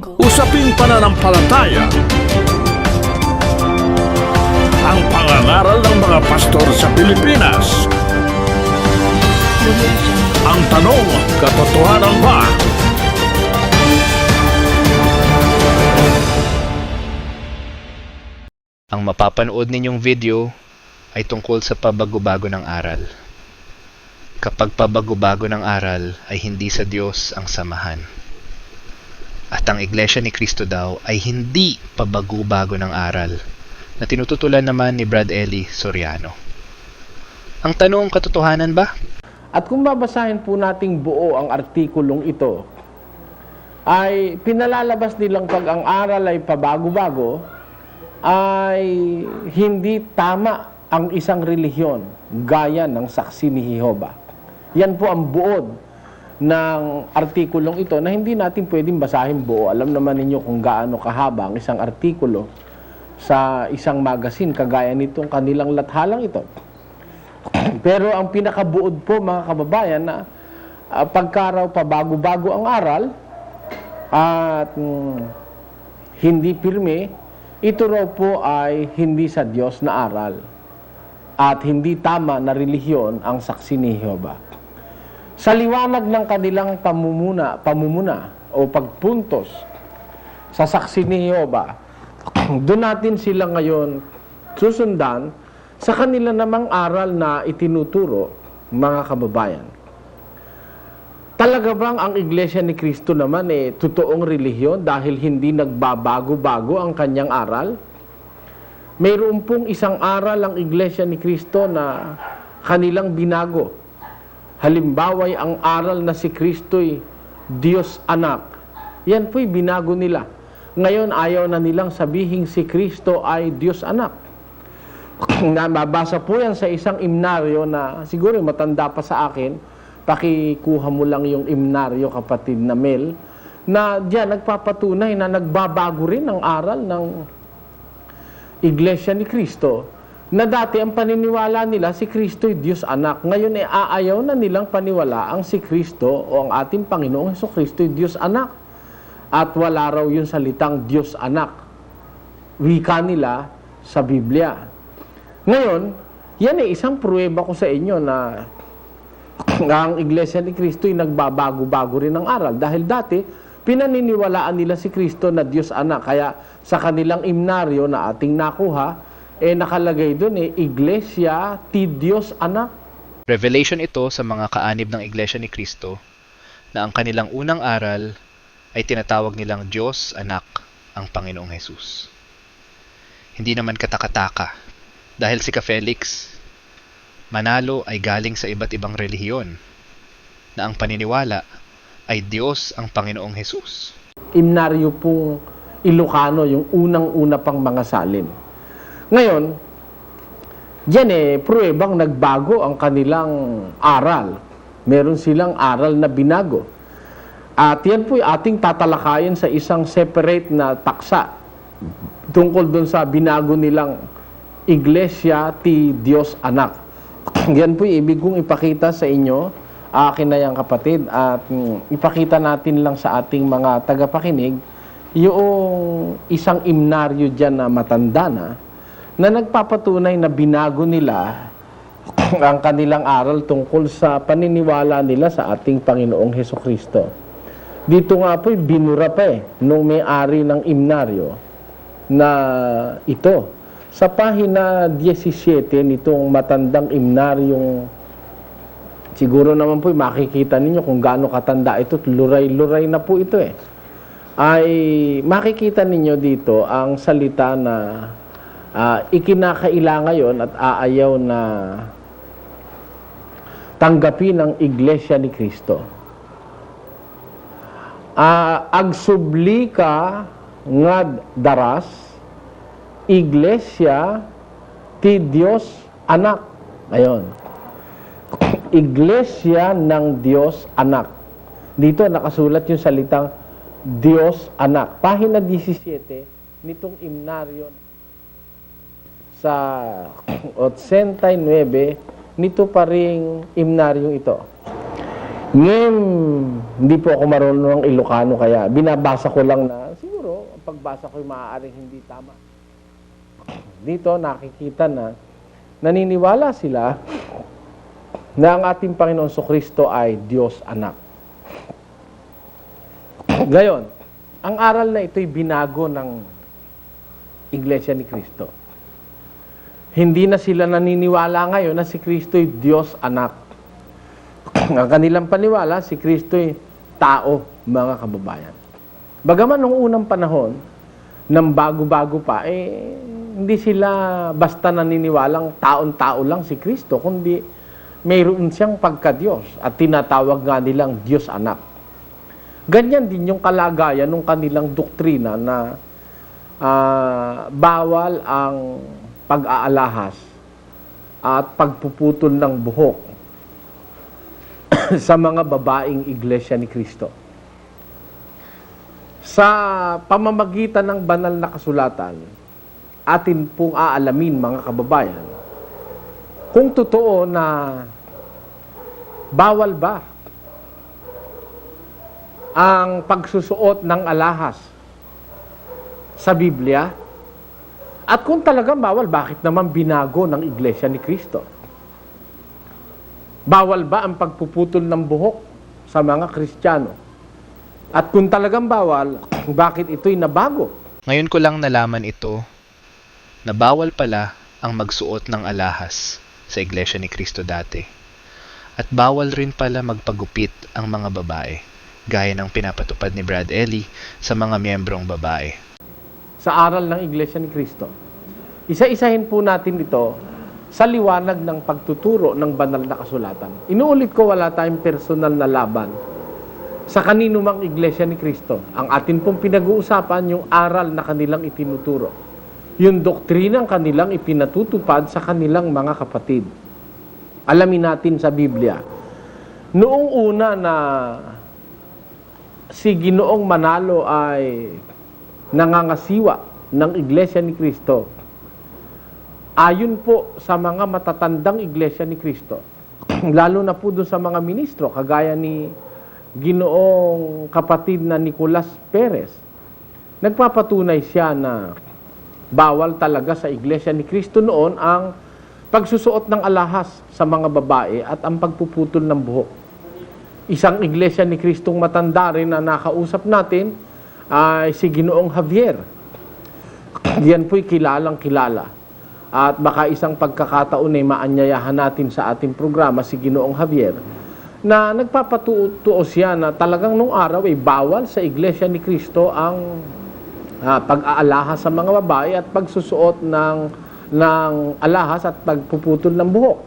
Usaping pananampalataya. Ang pangangaral ng mga pastor sa Pilipinas. Ang tanong, katotohanan ba? Ang mapapanood ninyong video ay tungkol sa pabago-bago ng aral. Kapag pabago-bago ng aral ay hindi sa Diyos ang samahan. At ang Iglesia ni Cristo daw ay hindi pabago-bago ng aral na tinututulan naman ni Brad Eli Soriano. Ang tanong, katotohanan ba? At kung babasahin po nating buo ang artikulong ito, ay pinalalabas nilang pag ang aral ay pabago-bago, ay hindi tama ang isang relihiyon gaya ng Saksi ni Jehova. Yan po ang buod ng artikulong ito na hindi natin pwedeng basahin buo. Alam naman ninyo kung gaano kahaba ang isang artikulo sa isang magazine kagaya nitong kanilang lathalang ito. Pero ang pinakabuod po mga kababayan na pagkaraw pabago-bago ang aral at hindi pirme, ito raw po ay hindi sa Diyos na aral at hindi tama na relihiyon ang Saksi ni Jehova. Sa liwanag ng kanilang pamumuna o pagpuntos sa Saksi ni Jehova, doon natin sila ngayon susundan sa kanila namang aral na itinuturo, mga kababayan. Talaga bang ang Iglesia ni Cristo naman totoong relihiyon dahil hindi nagbabago-bago ang kanyang aral? Mayroon pong isang aral ang Iglesia ni Cristo na kanilang binago. Halimbawa ang aral na si Kristo'y Diyos Anak. Yan po'y binago nila. Ngayon ayaw na nilang sabihing si Kristo ay Diyos Anak. Nababasa po yan sa isang imnaryo na siguro matanda pa sa akin, pakikuha mo lang yung imnaryo kapatid na Mel, na diyan nagpapatunay na nagbabago rin ang aral ng Iglesia ni Cristo, na dati ang paniniwala nila si Kristo'y Diyos Anak. Ngayon aayaw na nilang paniwala ang si Kristo o ang ating Panginoong Hesukristo'y Diyos Anak. At wala raw yung salitang Diyos Anak. Wika nila sa Biblia. Ngayon, yan isang pruweba ko sa inyo na ang Iglesia ni Cristo ay nagbabago-bago rin ng aral. Dahil dati, pinaniniwalaan nila si Kristo na Diyos Anak. Kaya sa kanilang imnaryo na ating nakuha, nakalagay doon Iglesia ti Diyos Anak. Revelation ito sa mga kaanib ng Iglesia ni Cristo na ang kanilang unang aral ay tinatawag nilang Diyos Anak ang Panginoong Hesus. Hindi naman katakataka. Dahil si Felix Manalo ay galing sa iba't ibang relihiyon na ang paniniwala ay Diyos ang Panginoong Hesus. Imnaryo pong Ilocano, yung unang-una pang mga salin. Ngayon, diyan pruwebang nagbago ang kanilang aral. Meron silang aral na binago. At yan po ating tatalakayin sa isang separate na taksa tungkol dun sa binago nilang Iglesia ti Diyos Anak. Yan po ibig kong ipakita sa inyo, akin na yan kapatid, at ipakita natin lang sa ating mga tagapakinig yung isang imnaryo dyan na matanda na nagpapatunay na binago nila ang kanilang aral tungkol sa paniniwala nila sa ating Panginoong Hesukristo. Dito nga po binura pa nung may-ari ng imnaryo na ito. Sa pahina 17 nitong matandang imnaryong, siguro naman po makikita ninyo kung gaano katanda ito, luray-luray na po ito ay makikita ninyo dito ang salita na ikinakailangan ngayon at aayaw na tanggapin ng Iglesia ni Cristo. Agsubli ka ngad daras Iglesia ti Diyos Anak. Ayon. Iglesia ng Diyos Anak. Dito nakasulat yung salitang Diyos Anak. Pahina 17 nitong imnaryo sa 89 nito pa ring imnaryong ito. Ngayon, hindi po ako marunong ng Ilocano, kaya binabasa ko lang na siguro ang pagbasa ko ay maaaring hindi tama. Dito nakikita na naniniwala sila na ang ating Panginoon Kristo ay Diyos Anak. Ngayon, ang aral na ito'y binago ng Iglesia ni Cristo. Hindi na sila naniniwala ngayon na si Kristo'y Diyos Anak. Ang kanilang paniwala, si Kristo'y tao, mga kababayan. Bagaman nung unang panahon, ng bago-bago pa, hindi sila basta naniniwalang taon-tao lang si Kristo, kundi mayroon siyang pagka-Diyos at tinatawag nga nilang Diyos Anak. Ganyan din yung kalagayan ng kanilang doktrina na bawal ang pag-aalahas at pagpuputol ng buhok sa mga babaeng iglesia ni Kristo. Sa pamamagitan ng banal na kasulatan, atin pong aalamin, mga kababayan, kung totoo na bawal ba ang pagsusuot ng alahas sa Biblia? At kung talagang bawal, bakit naman binago ng Iglesia ni Kristo? Bawal ba ang pagpuputol ng buhok sa mga Kristiyano? At kung talagang bawal, bakit ito'y nabago? Ngayon ko lang nalaman ito na bawal pala ang magsuot ng alahas sa Iglesia ni Cristo dati. At bawal rin pala magpagupit ang mga babae, gaya ng pinapatupad ni Brad Ellie sa mga miyembrong babae. Sa aral ng Iglesia ni Cristo, isa-isahin po natin ito sa liwanag ng pagtuturo ng banal na kasulatan. Inuulit ko, wala tayong personal na laban sa kanino mang Iglesia ni Cristo. Ang atin pong pinag-uusapan yung aral na kanilang itinuturo. Yung doktrinang kanilang ipinatutupad sa kanilang mga kapatid. Alamin natin sa Biblia. Noong una na si Ginoong Manalo ay nangangasiwa ng Iglesia ni Cristo, ayon po sa mga matatandang Iglesia ni Cristo, lalo na po doon sa mga ministro, kagaya ni Ginoong kapatid na Nicolas Perez, nagpapatunay siya na bawal talaga sa Iglesia ni Cristo noon ang pagsusuot ng alahas sa mga babae at ang pagpuputol ng buhok. Isang Iglesia ni Cristong matanda rin na nakausap natin ay si Ginoong Javier. Yan po'y kilalang kilala. At baka isang pagkakataon ay maanyayahan natin sa ating programa si Ginoong Javier na nagpapatuo siya na talagang nung araw ay bawal sa Iglesia ni Cristo ang pag-aalahas sa mga babae at pagsusuot ng alahas at pagpuputol ng buhok.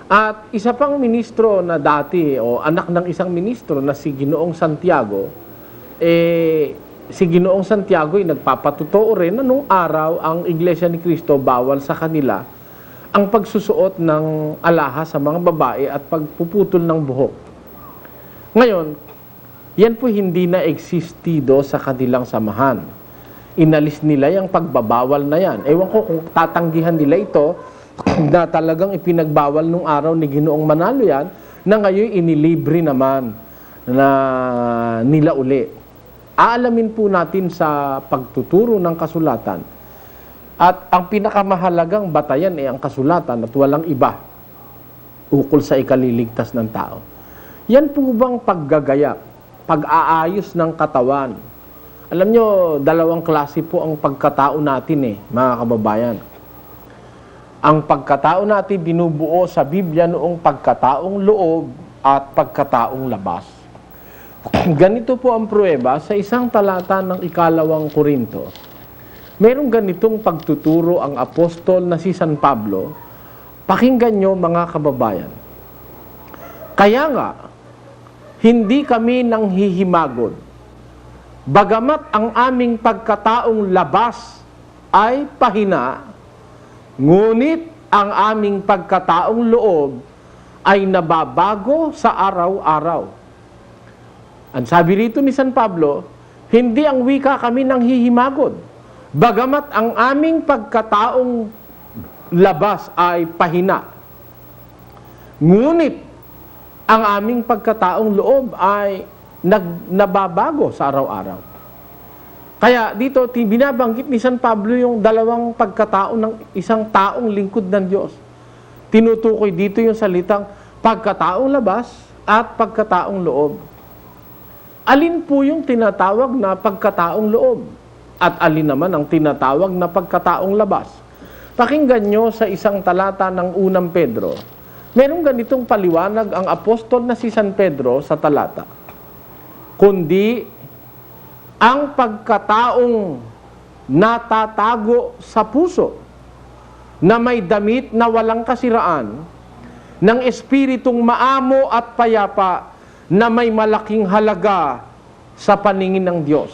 At isa pang ministro na dati o anak ng isang ministro na si Ginoong Santiago, si Ginoong Santiago ay nagpapatutuo rin na nung araw ang Iglesia ni Cristo bawal sa kanila ang pagsusuot ng alahas sa mga babae at pagpuputol ng buhok. Ngayon, yan po hindi na existido sa kanilang samahan. Inalis nila yung pagbabawal na yan. Ewan ko kung tatanggihan nila ito na talagang ipinagbawal nung araw ni Ginoong Manalo yan, na ngayon inilibre naman na nila uli. Aalamin po natin sa pagtuturo ng kasulatan. At ang pinakamahalagang batayan ay ang kasulatan at walang iba ukol sa ikaliligtas ng tao. Yan po bang paggagaya, pag-aayos ng katawan? Alam nyo, dalawang klase po ang pagkatao natin mga kababayan. Ang pagkatao natin binubuo sa Biblia noong pagkataong loob at pagkataong labas. Ganito po ang pruweba sa isang talata ng 2 Korinto. Merong ganitong pagtuturo ang apostol na si San Pablo. Pakinggan nyo, mga kababayan. Kaya nga, hindi kami nanghihimagod. Bagamat ang aming pagkataong labas ay pahina, ngunit ang aming pagkataong loob ay nababago sa araw-araw. Ang sabi rito ni San Pablo, hindi ang wika kami nanghihimagod. Bagamat ang aming ang aming pagkataong loob ay nababago sa araw-araw. Kaya dito, binabanggit ni San Pablo yung dalawang pagkatao ng isang taong lingkod ng Diyos. Tinutukoy dito yung salitang pagkataong labas at pagkataong loob. Alin po yung tinatawag na pagkataong loob? At alin naman ang tinatawag na pagkataong labas? Pakinggan nyo sa isang talata ng unang Pedro. Merong ganitong paliwanag ang apostol na si San Pedro sa talata. Kundi ang pagkataong natatago sa puso na may damit na walang kasiraan ng espiritong maamo at payapa na may malaking halaga sa paningin ng Diyos.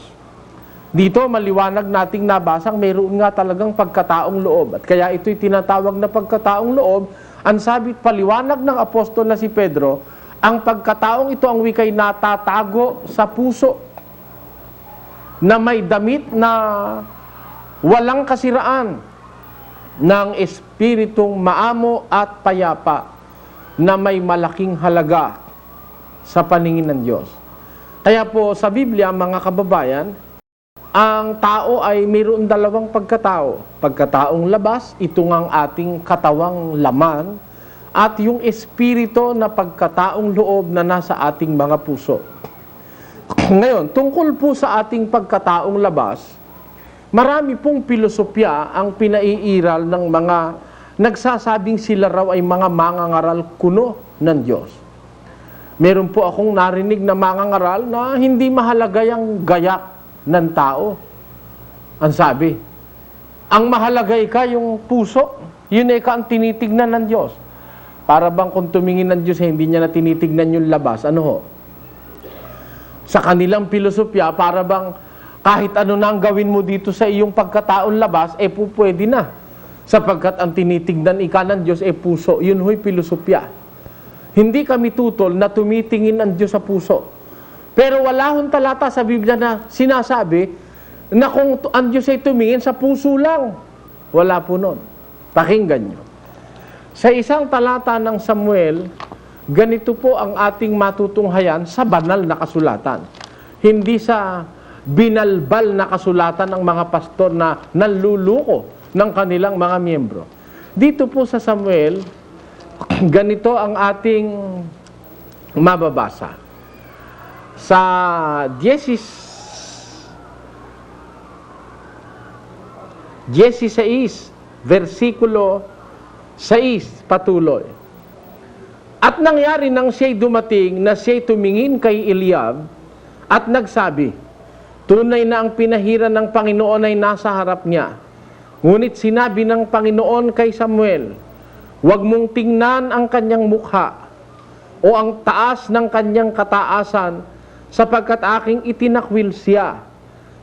Dito, maliwanag nating nabasang mayroon nga talagang pagkataong loob. At kaya ito'y tinatawag na pagkataong loob. Ang sabit paliwanag ng apostol na si Pedro, ang pagkataong ito ang wikay natatago sa puso na may damit na walang kasiraan ng espiritong maamo at payapa na may malaking halaga sa paningin ng Diyos. Kaya po sa Biblia, mga kababayan, ang tao ay mayroon dalawang pagkatao. Pagkataong labas, ito ang ating katawang laman, at yung espiritu na pagkataong loob na nasa ating mga puso. Ngayon, tungkol po sa ating pagkataong labas, marami pong pilosopya ang pinaiiral ng mga nagsasabing sila raw ay mga mangangaral kuno ng Diyos. Meron po akong narinig na mangangaral na hindi mahalaga yung gayak ng tao. Ang sabi, ang mahalaga yung puso, yun ang tinitignan ng Diyos. Para bang kung tumingin ng Diyos, hindi niya na tinitignan yung labas. Ano ho? Sa kanilang pilosopya, para bang kahit ano na ang gawin mo dito sa iyong pagkataon labas, po pwede na. Sapagkat ang tinitignan ika ng Diyos puso. Yun ho'y pilosopya. Hindi kami tutol na tumitingin ang Diyos sa puso. Pero wala hong talata sa Biblia na sinasabi na kung ang Diyos ay tumingin sa puso lang. Wala po nun. Pakinggan nyo. Sa isang talata ng Samuel, ganito po ang ating matutunghayan sa banal na kasulatan. Hindi sa binalbal na kasulatan ng mga pastor na nanluluko ng kanilang mga miyembro. Dito po sa Samuel, ganito ang ating mababasa. Sa 16, versikulo 6, patuloy. At nangyari nang siya'y dumating na siya'y tumingin kay Eliab at nagsabi, tunay na ang pinahiran ng Panginoon ay nasa harap niya. Ngunit sinabi ng Panginoon kay Samuel, huwag mong tingnan ang kanyang mukha o ang taas ng kanyang kataasan sapagkat aking itinakwil siya,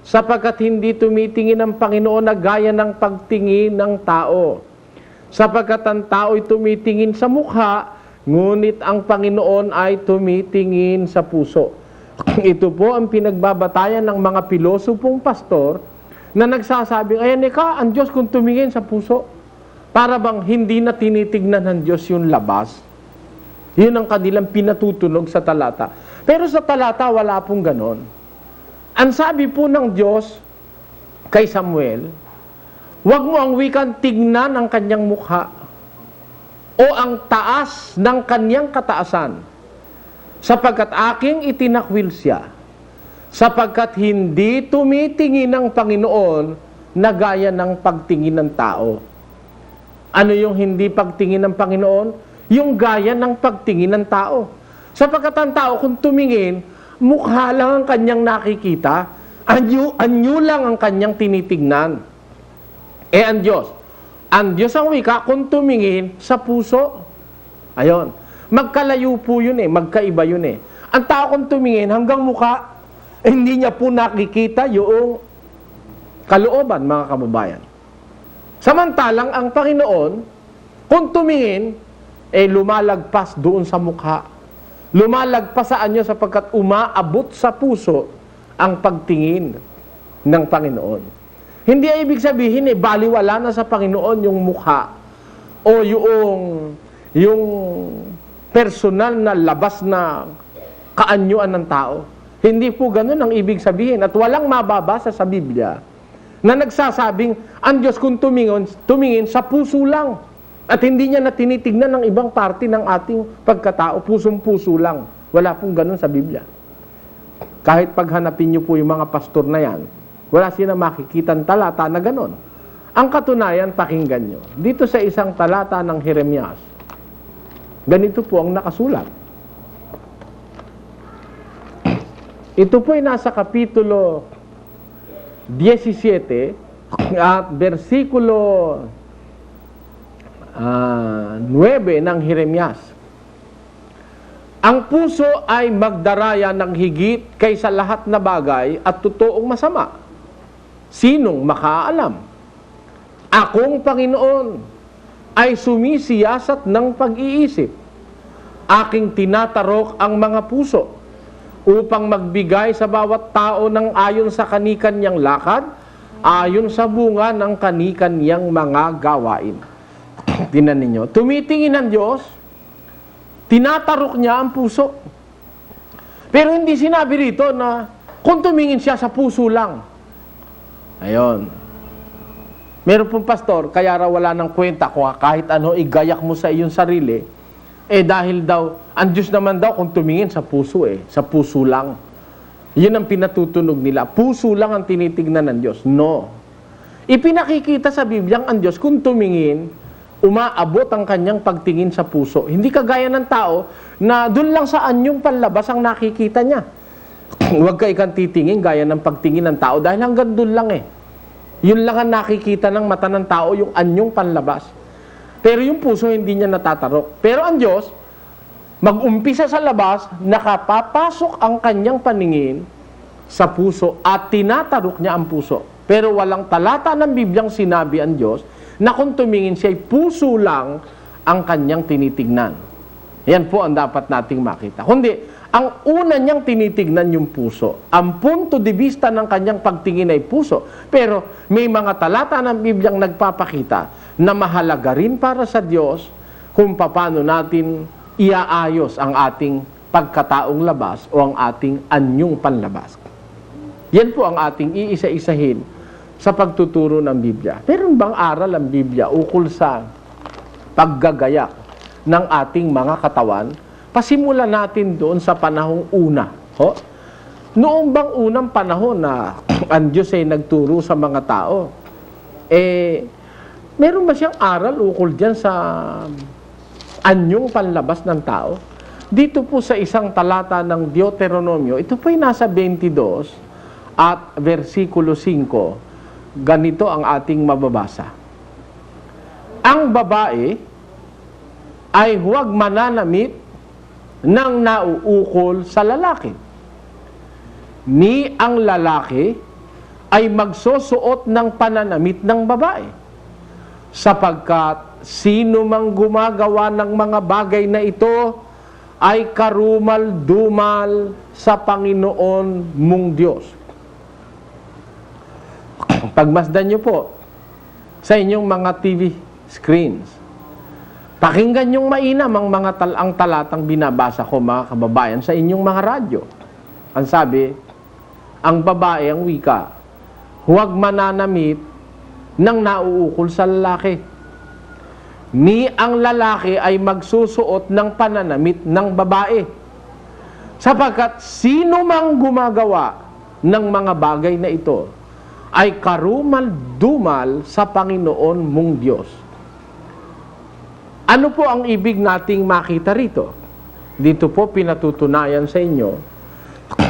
sapagkat hindi tumitingin ang Panginoon na gaya ng pagtingin ng tao. Sapagkat ang tao ay tumitingin sa mukha, ngunit ang Panginoon ay tumitingin sa puso. Ito po ang pinagbabatayan ng mga pilosopong pastor na nagsasabing, ayan ang Diyos kung tumingin sa puso. Para bang hindi na tinitignan ng Diyos yung labas. Yun ang kanilang pinatutunog sa talata. Pero sa talata, wala pong ganon. Ang sabi po ng Diyos kay Samuel, huwag mo ang wikang tignan ang kanyang mukha o ang taas ng kanyang kataasan, sapagkat aking itinakwil siya, sapagkat hindi tumitingin ang Panginoon na gaya ng pagtingin ng tao. Ano yung hindi pagtingin ng Panginoon? Yung gaya ng pagtingin ng tao. Sapagkat ang tao kung tumingin, mukha lang ang kanyang nakikita, anyo lang ang kanyang tinitignan. Ang Diyos ang wika kung tumingin sa puso. Ayon. Magkalayo po yun magkaiba yun Ang tao kung tumingin hanggang mukha, hindi niya po nakikita yung kalooban, mga kababayan. Samantalang ang Panginoon, kung tumingin, lumalagpas doon sa mukha. Lumalagpas sa anyo sapagkat umaabot sa puso ang pagtingin ng Panginoon. Hindi ay ibig sabihin baliwala na sa Panginoon yung mukha o yung personal na labas na kaanyuan ng tao. Hindi po ganun ang ibig sabihin. At walang mababasa sa Biblia na nagsasabing ang Diyos kung tumingin sa puso lang. At hindi niya na tinitignan ng ibang parte ng ating pagkatao. Pusong-puso lang. Wala pong ganun sa Biblia. Kahit paghanapin niyo po yung mga pastor na yan, wala silang makikitang talata na ganun. Ang katunayan, pakinggan nyo. Dito sa isang talata ng Jeremias, ganito po ang nakasulat. Ito po ay nasa kapitulo 17 at versikulo 9 ng Jeremias. Ang puso ay magdaraya ng higit kaysa lahat na bagay at totoong masama. Sinong makaalam? Akong Panginoon ay sumisiyasat ng pag-iisip. Aking tinatarok ang mga puso upang magbigay sa bawat tao ng ayon sa kani-kanyang lakad, ayon sa bunga ng kani-kanyang mga gawain. Tingnan ninyo, tumitingin ang Diyos, tinatarok niya ang puso. Pero hindi sinabi rito na kung tumingin siya sa puso lang. Ayon. Meron pong pastor, kaya raw wala ng kwenta ko kahit ano igayak mo sa iyong sarili, dahil daw, ang Diyos naman daw kung tumingin sa puso sa puso lang. Yun ang pinatutunog nila. Puso lang ang tinitignan ng Diyos. No. Ipinakikita sa Biblia ang Diyos kung tumingin, umaabot ang kanyang pagtingin sa puso. Hindi kagaya ng tao na doon lang sa anyong panlabas ang nakikita niya. Huwag ka ikang titingin gaya ng pagtingin ng tao dahil hanggang doon lang Yun lang ang nakikita ng mata ng tao, yung anyong panlabas. Pero yung puso hindi niya natatarok. Pero ang Diyos, mag-umpisa sa labas, nakapapasok ang kanyang paningin sa puso at tinatarok niya ang puso. Pero walang talata ng Bibliang sinabi ang Diyos na kung tumingin siya, puso lang ang kanyang tinitignan. Yan po ang dapat nating makita. Kundi, ang una niyang tinitignan yung puso. Ang punto de vista ng kanyang pagtingin ay puso. Pero may mga talata ng Bibliang nagpapakita na mahalaga rin para sa Diyos kung paano natin iaayos ang ating pagkataong labas o ang ating anyong panlabas. Yan po ang ating iisa-isahin sa pagtuturo ng Biblia. Meron bang aral ang Biblia ukol sa paggagayak ng ating mga katawan? Pasimulan natin doon sa panahong una. Noong bang unang panahon na ang Diyos ay nagturo sa mga tao, meron ba siyang aral ukol dyan sa anyong panlabas ng tao? Dito po sa isang talata ng Deuteronomio, ito po ay nasa 22 at versikulo 5, ganito ang ating mababasa. Ang babae ay huwag mananamit ng nauukol sa lalaki. Ni ang lalaki ay magsusuot ng pananamit ng babae. Sapagkat sino mang gumagawa ng mga bagay na ito ay karumal-dumal sa Panginoon mong Diyos. Pagmasdan nyo po sa inyong mga TV screens, pakinggan nyong mainam ang mga ang talatang binabasa ko, mga kababayan, sa inyong mga radyo. Ang sabi, ang babae ang wika, huwag mananamit ng nauukol sa lalaki. Ni ang lalaki ay magsusuot ng pananamit ng babae. Sapagkat sino mang gumagawa ng mga bagay na ito ay karumal-dumal sa Panginoon mong Diyos. Ano po ang ibig nating makita rito? Dito po pinatutunayan sa inyo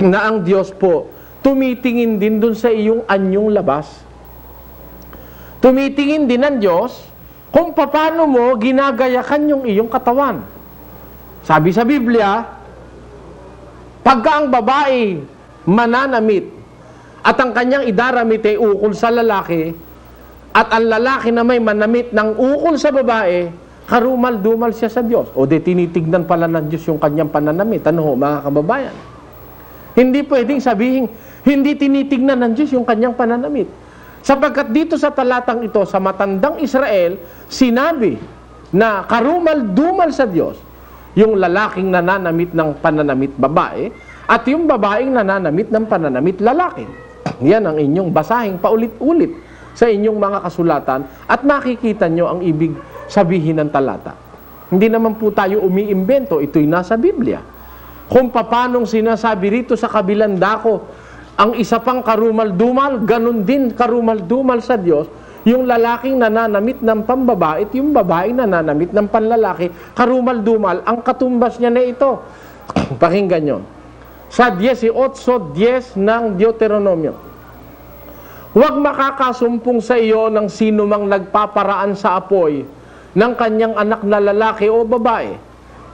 na ang Diyos po tumitingin din dun sa iyong anyong labas. Tumitingin din ang Diyos kung paano mo ginagayakan yung iyong katawan. Sabi sa Biblia, pagka ang babae mananamit at ang kanyang idaramit ay ukol sa lalaki at ang lalaki na may manamit ng ukol sa babae, karumal-dumal siya sa Diyos. O di tinitignan pala ng Diyos yung kanyang pananamit. Ano ho, mga kababayan? Hindi pwedeng sabihin, hindi tinitignan ng Diyos yung kanyang pananamit. Sapagkat dito sa talatang ito, sa matandang Israel, sinabi na karumal-dumal sa Diyos yung lalaking nananamit ng pananamit babae at yung babaeng nananamit ng pananamit lalaki. Yan ang inyong basahin paulit-ulit sa inyong mga kasulatan at makikita nyo ang ibig sabihin ng talata. Hindi naman po tayo umiimbento, ito'y nasa Biblia. Kung papanong sinasabi rito sa kabilang dako, ang isa pang karumal-dumal, ganun din karumal-dumal sa Diyos, yung lalaking nananamit ng pambabae at yung babaeng nananamit ng panlalaki, karumal-dumal, ang katumbas niya na ito. Pakinggan nyo. Sa 18:10 ng Deuteronomio, huwag makakasumpong sa iyo ng sino mang nagpaparaan sa apoy ng kanyang anak na lalaki o babae,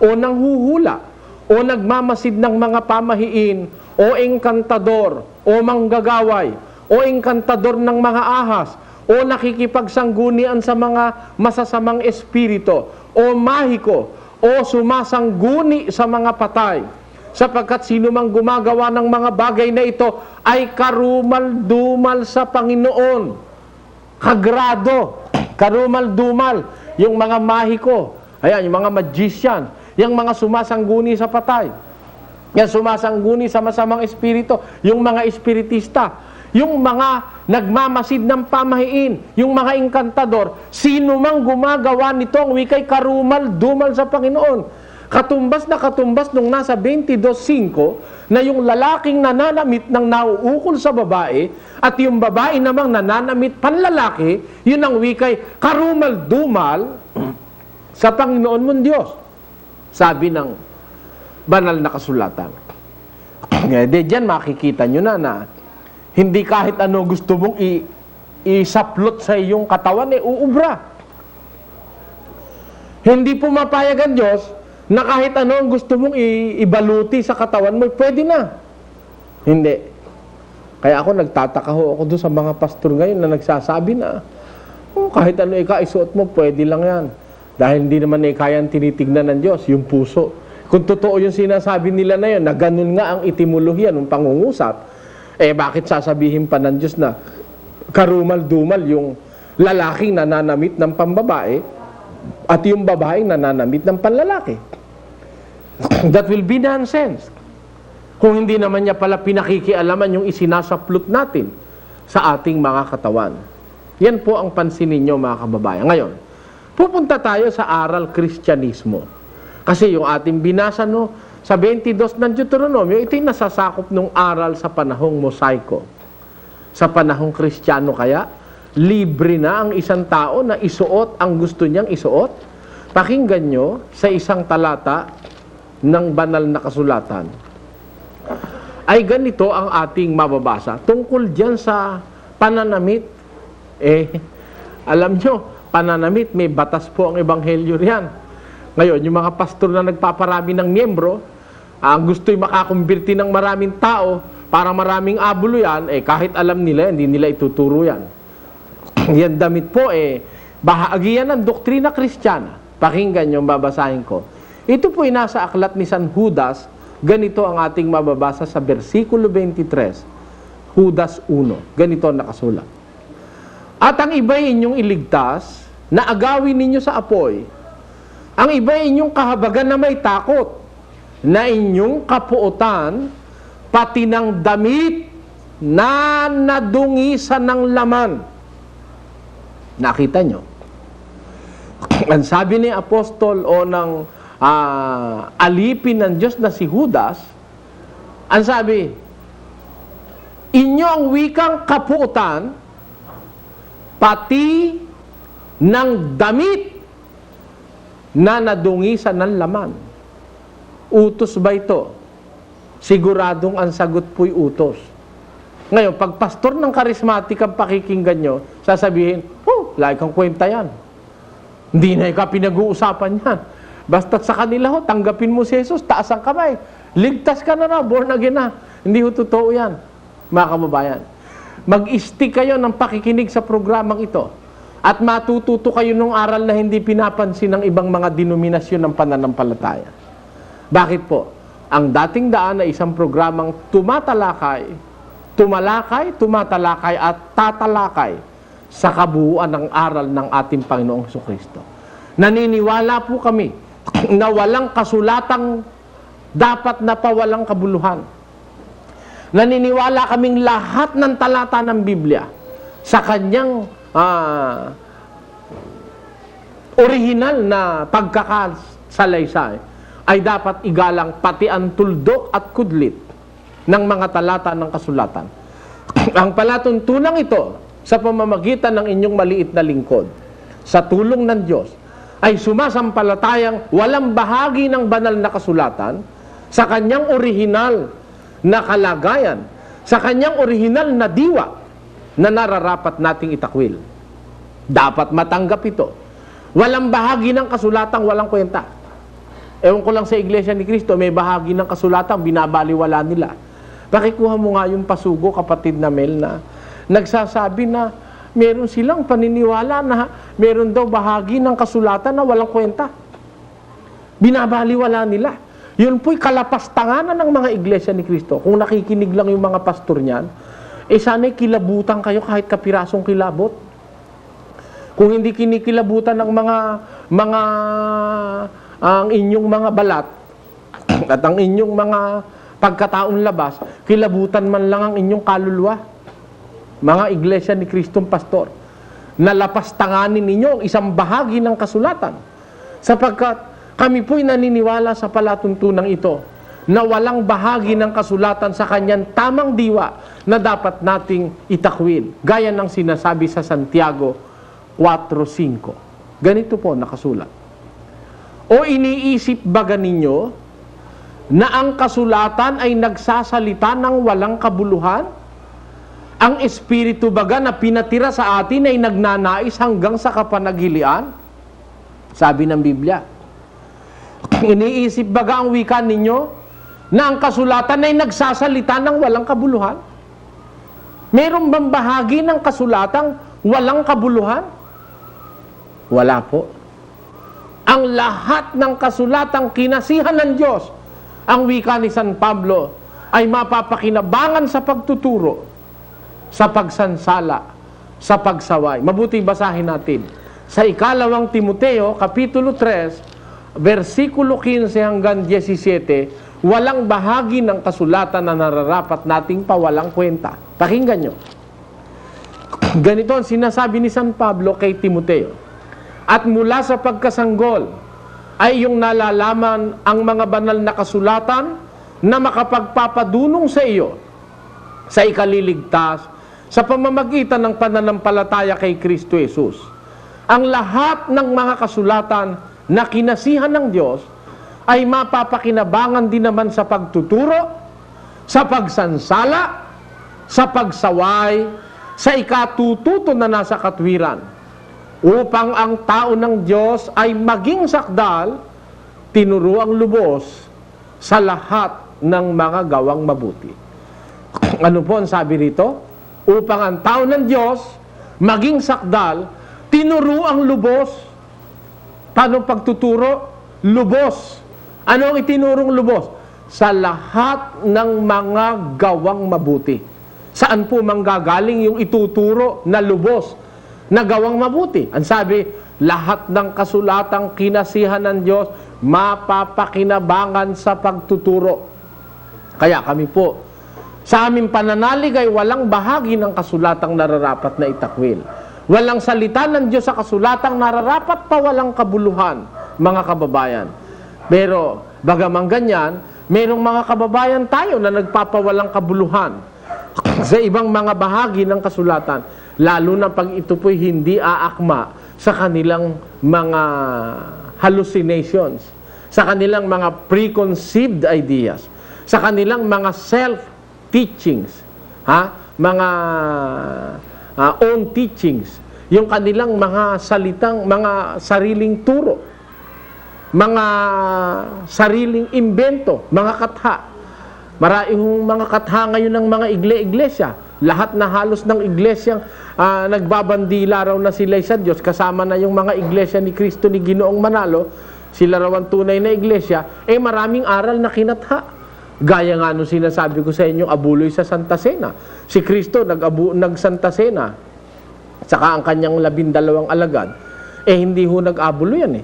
o nang huhula, o nagmamasid ng mga pamahiin, o engkantador, o manggagaway, o engkantador ng mga ahas, o nakikipagsanggunian sa mga masasamang espiritu, o mahiko, o sumasangguni sa mga patay. Sapagkat sino mang gumagawa ng mga bagay na ito ay karumal-dumal sa Panginoon. Kagrado, karumal-dumal, yung mga mahiko, ayan, yung mga magician, yung mga sumasangguni sa patay, yung sumasangguni sa masamang espiritu, yung mga espiritista, yung mga nagmamasid ng pamahiin, yung mga engkantador, sino mang gumagawa nito, ang wikay karumal-dumal sa Panginoon. Katumbas na katumbas nung nasa 22:5 na yung lalaking nananamit ng nauukol sa babae at yung babae namang nananamit panlalaki, yun ang wikay karumal-dumal sa Panginoon mong Diyos. Sabi ng banal na kasulatan. Diyan makikita nyo na hindi kahit ano gusto mong isaplot sa iyong katawan, uubra. Hindi pumapayag ang Diyos na kahit ano ang gusto mong ibaluti sa katawan mo, pwede na. Hindi. Kaya ako nagtataka ako doon sa mga pastor ngayon na nagsasabi na kahit ano isuot mo, pwede lang yan. Dahil hindi naman kayang tinitignan ng Diyos, yung puso. Kung totoo yung sinasabi nila na yun, na ganun nga ang etimolohiya ng pangungusap, bakit sasabihin pa ng Diyos na karumal-dumal yung lalaking nananamit ng pambabae at yung babaeng nananamit ng panlalaki? That will be nonsense. Kung hindi naman niya pala pinakikialaman yung isinasaplot natin sa ating mga katawan. Yan po ang pansin ninyo, mga kababayan. Ngayon, pupunta tayo sa aral Kristyanismo. Kasi yung ating binasa sa 22 ng Deuteronomio, ito'y nasasakop ng aral sa panahong mosaiko. Sa panahong Kristiyano kaya, libre na ang isang tao na isuot ang gusto niyang isuot. Pakinggan nyo sa isang talata ng banal na kasulatan. Ay ganito ang ating mababasa. Tungkol dyan sa pananamit, alam nyo, pananamit, may batas po ang ebanghelyo riyan. Ngayon, yung mga pastor na nagpaparami ng miyembro, ang gusto'y makakumbirti ng maraming tao, para maraming abulo yan, kahit alam nila, hindi nila ituturo yan. Yan damit po, bahagi yan ng doktrina Kristiyana. Pakinggan nyo, babasahin ko. Ito po nasa aklat ni San Judas, ganito ang ating mababasa sa versikulo 23, Judas 1. Ganito ang nakasulat. At ang iba'y inyong iligtas, na agawin ninyo sa apoy. Ang iba'y inyong kahabagan na may takot, na inyong kapuotan, pati ng damit na nadungisan ng laman. Nakita nyo? Ang sabi ni Apostol o ng alipin ng Diyos na si Judas, ang sabi, inyo ang wikang kapuotan, pati ng damit na nadungisan ng laman. Utos ba ito? Siguradong ang sagot po'y utos. Ngayon, pag pastor ng karismatik ang pakikinggan nyo, sasabihin, lagi kang kwenta yan. Hindi na ikaw pinag-uusapan yan. Basta't sa kanila tanggapin mo si Jesus, taas ang kamay. Ligtas ka na born again na. Hindi ho totoo yan, mga kababayan. Mag-stick kayo ng pakikinig sa programang ito. At matututo kayo ng aral na hindi pinapansin ng ibang mga denominasyon ng pananampalataya. Bakit po? Ang dating daan ay isang programang tumatalakay at tatalakay sa kabuuan ng aral ng ating Panginoong Jesucristo. Naniniwala po kami na walang kasulatang dapat na pawalang kabuluhan. Naniniwala kaming lahat ng talata ng Biblia sa kanyang orihinal na pagkakasalaysay ay dapat igalang pati ang tuldok at kudlit ng mga talata ng kasulatan. Ang palatuntunang ito sa pamamagitan ng inyong maliit na lingkod sa tulong ng Diyos ay sumasampalatayang walang bahagi ng banal na kasulatan sa kanyang orihinal na kalagayan, sa kanyang orihinal na diwa na nararapat nating itakwil. Dapat matanggap ito. Walang bahagi ng kasulatang walang kwenta. Ewan ko lang sa Iglesia ni Cristo, may bahagi ng kasulatang binabaliwala nila. Pakikuha mo nga yung pasugo, kapatid na Mel, na nagsasabi na meron silang paniniwala na meron daw bahagi ng kasulatan na walang kwenta. Binabaliwala nila. Yun po'y kalapastanganan ng mga Iglesia ni Cristo. Kung nakikinig lang yung mga pastor niyan, sana'y kilabutan kayo kahit kapirasong kilabot. Kung hindi kinikilabutan ng mga ang inyong mga balat at ang inyong mga pagkataon labas, kilabutan man lang ang inyong kaluluwa. Mga Iglesia ni Kristong pastor, nalapastanganin ninyo ang isang bahagi ng kasulatan. Sapagkat kami po'y naniniwala sa palatuntunang ito na walang bahagi ng kasulatan sa kanyang tamang diwa na dapat nating itakwil. Gaya ng sinasabi sa Santiago 4:5. Ganito po nakasulat. O iniisip baga ninyo na ang kasulatan ay nagsasalita ng walang kabuluhan? Ang Espiritu baga na pinatira sa atin ay nagnanais hanggang sa kapanagilian? Sabi ng Biblia. Iniisip baga ang wika ninyo na ang kasulatan ay nagsasalita ng walang kabuluhan? Meron bang bahagi ng kasulatang walang kabuluhan? Wala po. Ang lahat ng kasulatang kinasihan ng Diyos, ang wika ni San Pablo, ay mapapakinabangan sa pagtuturo, sa pagsansala, sa pagsaway. Mabuti basahin natin. Sa ikalawang Timoteo, Kapitulo 3, versikulo 15 hanggang 17, walang bahagi ng kasulatan na nararapat nating pawalang kwenta. Pakinggan nyo. Ganito ang sinasabi ni San Pablo kay Timoteo. At mula sa pagkasanggol ay yung nalalaman ang mga banal na kasulatan na makapagpapadunong sa iyo sa ikaliligtas sa pamamagitan ng pananampalataya kay Kristo Jesus. Ang lahat ng mga kasulatan na kinasihan ng Diyos ay mapapakinabangan din naman sa pagtuturo, sa pagsansala, sa pagsaway, sa ikatututo na nasa katwiran, upang ang tao ng Diyos ay maging sakdal, tinuruang lubos sa lahat ng mga gawang mabuti. Ano po ang sabi rito? Upang ang tao ng Diyos maging sakdal, tinuruang lubos. Paano pagtuturo? Lubos. Ano ang itinurong lubos? Sa lahat ng mga gawang mabuti. Saan po manggagaling yung ituturo na lubos na gawang mabuti? Ang sabi, lahat ng kasulatang kinasihan ng Diyos mapapakinabangan sa pagtuturo. Kaya kami po, sa aming pananalig ay walang bahagi ng kasulatang nararapat na itakwil. Walang salita ng Diyos sa kasulatang nararapat pa walang kabuluhan, mga kababayan. Pero, bagaman ganyan, merong mga kababayan tayo na nagpapawalang kabuluhan sa ibang mga bahagi ng kasulatan, lalo na pag ito po'y hindi aakma sa kanilang mga hallucinations, sa kanilang mga preconceived ideas, sa kanilang mga self-teachings, mga own teachings, yung kanilang mga salitang, mga sariling turo, mga sariling imbento, mga katha. Maraming mga katha ngayon ng mga iglesia. Lahat na halos ng iglesyang nagbabandila raw na sila sa Diyos, kasama na yung mga iglesia ni Kristo ni Ginoong Manalo, sila raw ang tunay na iglesia, maraming aral na kinatha. Gaya nga nung sinasabi ko sa inyo, abuloy sa Santa Cena. Si Kristo nag-Santa Cena, saka ang kanyang 12 alagad, hindi ho nag-abulo yan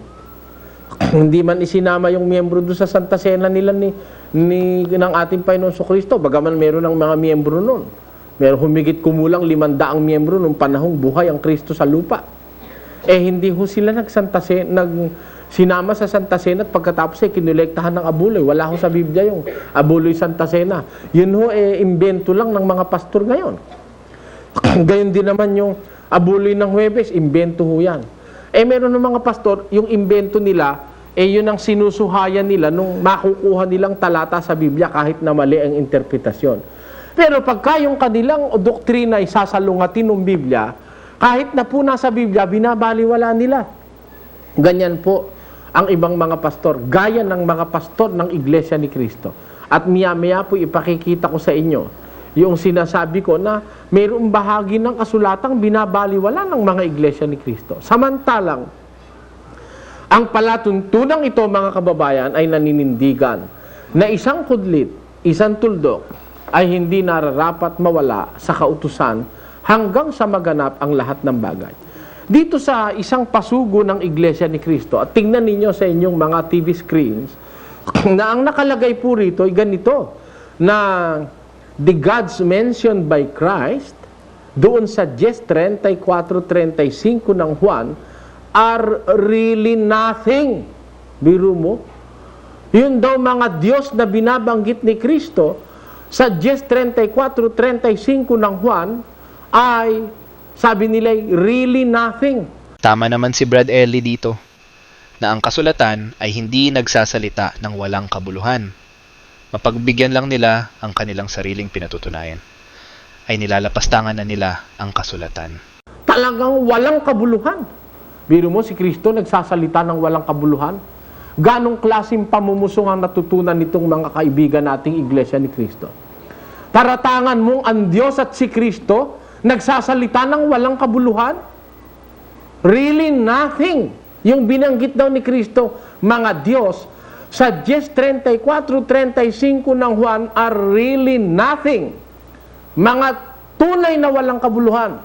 Hindi man isinama yung miyembro doon sa Santa Cena nila ng ating Panginoon Kristo, bagaman meron ng mga miyembro noon. Meron humigit kumulang 500 miyembro nung panahong buhay ang Kristo sa lupa. Hindi ho sila sinama sa Santa Cena at pagkatapos kinolektahan ng abuloy. Wala ho sa Biblia yung abuloy Santa Cena. Yun ho imbento lang ng mga pastor ngayon. Gayon din naman yung abuloy ng Huwebes, imbento ho yan. Meron ng mga pastor, yung imbento nila, yun ang sinusuhayan nila nung makukuha nilang talata sa Biblia kahit na mali ang interpretasyon. Pero pagka yung kanilang doktrina ay sasalungatin ng Biblia, kahit na po nasa Biblia, binabaliwala nila. Ganyan po ang ibang mga pastor, gaya ng mga pastor ng Iglesia ni Cristo. At maya-maya po ipakikita ko sa inyo yung sinasabi ko na mayroong bahagi ng kasulatang binabaliwala ng mga Iglesia ni Cristo. Samantalang, ang palatuntunang ito, mga kababayan, ay naninindigan na isang kudlit, isang tuldok, ay hindi nararapat mawala sa kautusan hanggang sa maganap ang lahat ng bagay. Dito sa isang pasugo ng Iglesia ni Cristo, at tingnan ninyo sa inyong mga TV screens, na ang nakalagay po rito ay ganito, na the gods mentioned by Christ, doon sa 10:34-35 ng Juan, are really nothing. Biro mo? Yun daw mga Diyos na binabanggit ni Kristo sa 10:34-35 ng Juan ay, sabi nila, really nothing. Tama naman si Brad Ellie dito, na ang kasulatan ay hindi nagsasalita ng walang kabuluhan. Mapagbigyan lang nila ang kanilang sariling pinatutunayan. Ay nilalapastangan na nila ang kasulatan. Talagang walang kabuluhan. Biro mo, si Kristo nagsasalita ng walang kabuluhan. Ganong klaseng pamumusong ang natutunan nitong mga kaibigan nating Iglesia ni Kristo. Paratangan mong ang Diyos at si Kristo nagsasalita ng walang kabuluhan? Really nothing. Yung binanggit daw ni Kristo, mga Diyos, sa 10:34-35 ng Juan are really nothing. Mga tunay na walang kabuluhan.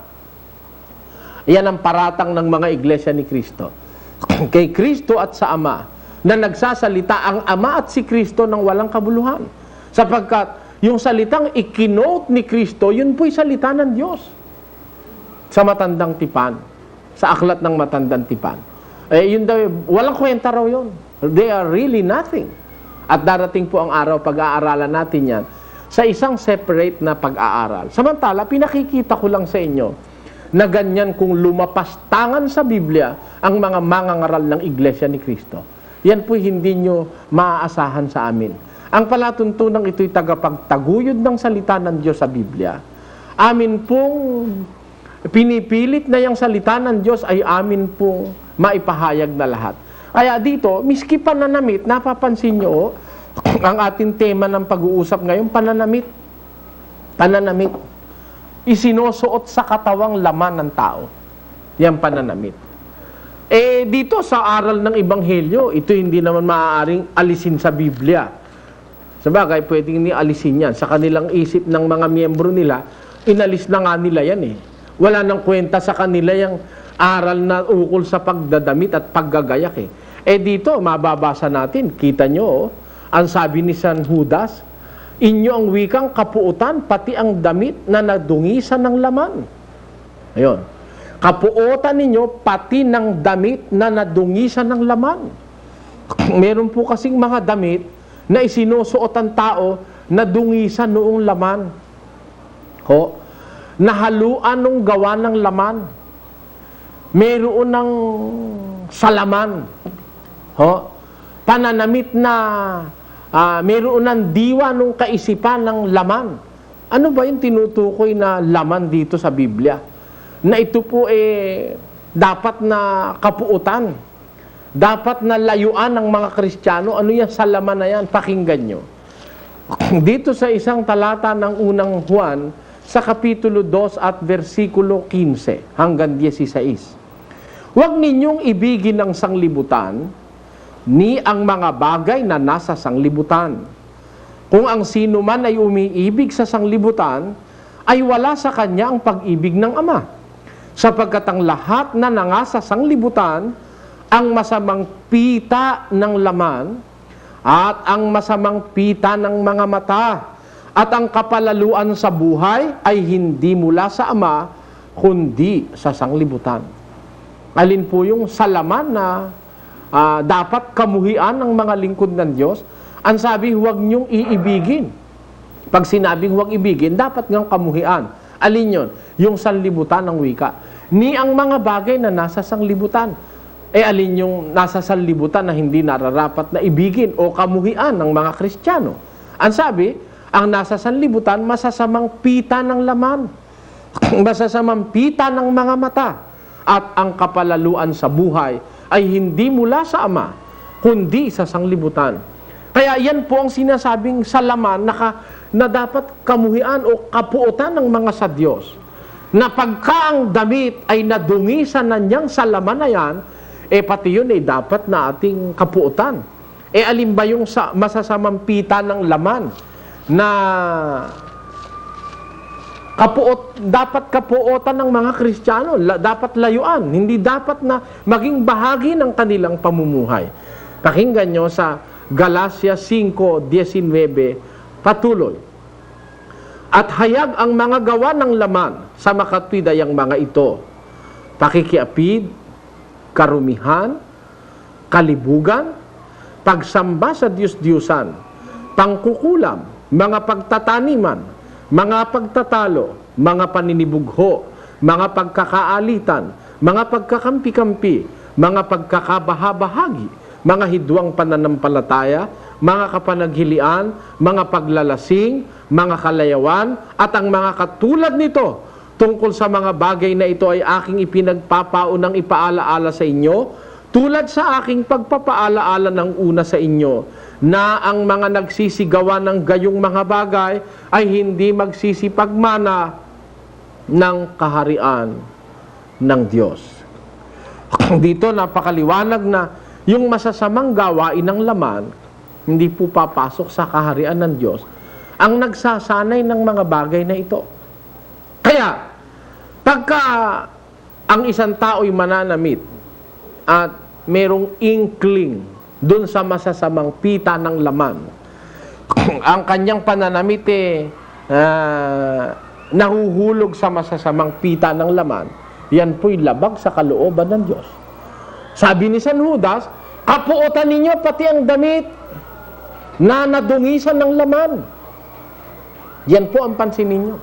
Yan ang paratang ng mga Iglesia ni Kristo. Kay Kristo at sa Ama, na nagsasalita ang Ama at si Kristo ng walang kabuluhan. Sapagkat yung salitang ikinote ni Kristo, yun po'y salita ng Diyos. Sa Matandang Tipan, sa aklat ng Matandang Tipan. Yun daw, walang kwenta raw yun. They are really nothing. At darating po ang araw, pag-aaralan natin yan, sa isang separate na pag-aaral. Samantala, pinakikita ko lang sa inyo, na ganyan kung lumapastangan sa Biblia ang mga mangangaral ng Iglesia ni Kristo. Yan po hindi nyo maaasahan sa amin. Ang palatuntunang ito'y tagapagtaguyod ng salita ng Diyos sa Biblia. Amin pong pinipilit na yung salita ng Diyos ay amin pong maipahayag na lahat. Kaya dito, miski pananamit, napapansin nyo, ang ating tema ng pag-uusap ngayon, pananamit. Pananamit. Isinusuot sa katawang laman ng tao. Yan pananamit. Dito sa aral ng Ebanghelyo, ito hindi naman maaaring alisin sa Biblia. Sabagay, pwedeng nialisin yan. Sa kanilang isip ng mga miyembro nila, inalis na nga nila yan eh. Wala nang kwenta sa kanila yung aral na ukol sa pagdadamit at paggagayak eh. Dito, mababasa natin, kita nyo, ang sabi ni San Judas, inyo ang wikang kapuutan, pati ang damit na nadungisan ng laman. Ayun. Kapuutan ninyo, pati ng damit na nadungisan ng laman. Meron po kasing mga damit na isinusuot ang tao na dungisan noong laman. Nahaluan nung gawa ng laman. Meron ng salaman. Pananamit na meron ng diwa nung kaisipan ng laman. Ano ba yung tinutukoy na laman dito sa Biblia? Na ito po dapat na kapuutan. Dapat na layuan ng mga Kristiyano. Ano yan sa laman na yan? Pakinggan nyo. Dito sa isang talata ng unang Juan, sa kapitulo 2 at versikulo 15 hanggang 16. Huwag ninyong ibigin ang sanglibutan, ni ang mga bagay na nasa sanglibutan. Kung ang sino man ay umiibig sa sanglibutan, ay wala sa kanya ang pag-ibig ng Ama. Sapagkat ang lahat na nangasa sanglibutan ang masamang pita ng laman at ang masamang pita ng mga mata at ang kapalaluan sa buhay ay hindi mula sa Ama kundi sa sanglibutan. Alin po yung sa laman na dapat kamuhian ng mga lingkod ng Diyos? Ang sabi, huwag niyong iibigin. Pag sinabing huwag ibigin, dapat ngang kamuhian. Alin yun? Yung sanlibutan ng wika. Ni ang mga bagay na nasa sanglibutan. Alin yung nasa sanlibutan na hindi nararapat na ibigin o kamuhian ng mga Kristiyano? Ang sabi, ang nasa sanlibutan, masasamang pita ng laman, masasamang pita ng mga mata, at ang kapalaluan sa buhay ay hindi mula sa Ama, kundi sa sanglibutan. Kaya yan po ang sinasabing sa laman na dapat kamuhian o kapuotan ng mga sa Diyos. Na pagka ang damit ay nadungisan na niyang sa laman na yan, pati yun dapat na ating kapuotan. Alin ba yung masasamang pita ng laman na dapat kapuotan ng mga Kristiyano, dapat layuan, hindi dapat na maging bahagi ng kanilang pamumuhay. Pakinggan nyo sa Galacia 5:19, patuloy. At hayag ang mga gawa ng laman sa makatwidayang mga ito: pakikiapid, karumihan, kalibugan, pagsamba sa Diyos-Diyusan, pangkukulam, mga pagtataniman, mga pagtatalo, mga paninibugho, mga pagkakaalitan, mga pagkakampi-kampi, mga pagkakabahabahagi, mga hidwang pananampalataya, mga kapanaghilian, mga paglalasing, mga kalayawan, at ang mga katulad nito. Tungkol sa mga bagay na ito ay aking ipinagpapaunang ipaalaala sa inyo, tulad sa aking pagpapaalaala ng una sa inyo, na ang mga nagsisigawa ng gayong mga bagay ay hindi magsisipagmana ng kaharian ng Diyos. Dito napakaliwanag na yung masasamang gawain ng laman hindi po papasok sa kaharian ng Diyos ang nagsasanay ng mga bagay na ito. Kaya, pagka ang isang tao'y mananamit at merong inkling dun sa masasamang pita ng laman, ang kanyang pananamit nahuhulog sa masasamang pita ng laman, yan po'y labag sa kalooban ng Diyos. Sabi ni San Judas, kapuotan ninyo pati ang damit na nadungisan ng laman. Yan po ang pansin ninyo.